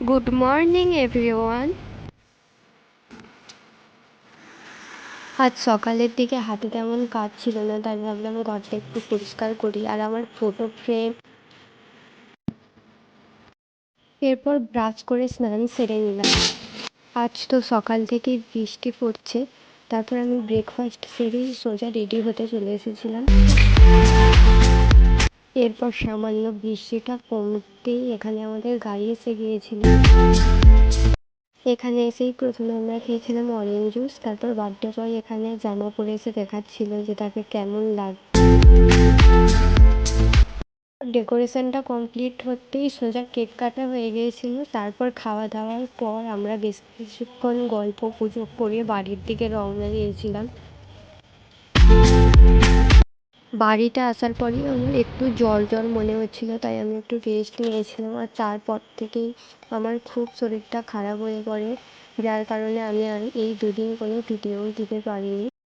Good morning everyone. আজ সকালের দিকে হাতে তেমন কাজ ছিল না, তাই ভাবলাম ঘরটা একটু পরিষ্কার করি আর আমার ফটো ফ্রেম। এরপর ব্রাশ করে স্নান সেরে নিলাম। আজ তো সকাল থেকেই বৃষ্টি পড়ছে, তারপর আমি ব্রেকফাস্ট সেরেই সোজা রেডি হতে চলে এসেছিলাম। এরপর সামান্য বৃষ্টিটা কমতেই এখানে আমাদের গাড়ি এসে গিয়েছিল। এখানে এসেই প্রথমে আমরা খেয়েছিলাম অরেঞ্জ জুস, তারপর বার্থডে বয় এখানে জামা পরে এসে দেখাচ্ছিল যে তাকে কেমন লাগে। ডেকোরেশনটা কমপ্লিট হতেই সোজা কেক কাটা হয়ে গিয়েছিল। তারপর খাওয়া দাওয়ার পর আমরা বেশ কিছুক্ষণ গল্প গুজব করে বাড়ির দিকে রওনা দিয়েছিলাম। বাড়িতে আসার পরই আমার একটু জ্বর জ্বর মনে হচ্ছিল, তাই আমি একটু রেস্ট নিয়েছিলাম। আর তারপর থেকেই আমার খুব শরীরটা খারাপ হয়ে পড়ে, যার কারণে আমি আর এই দুদিন কোনো ভিডিও দিতে পারিনি।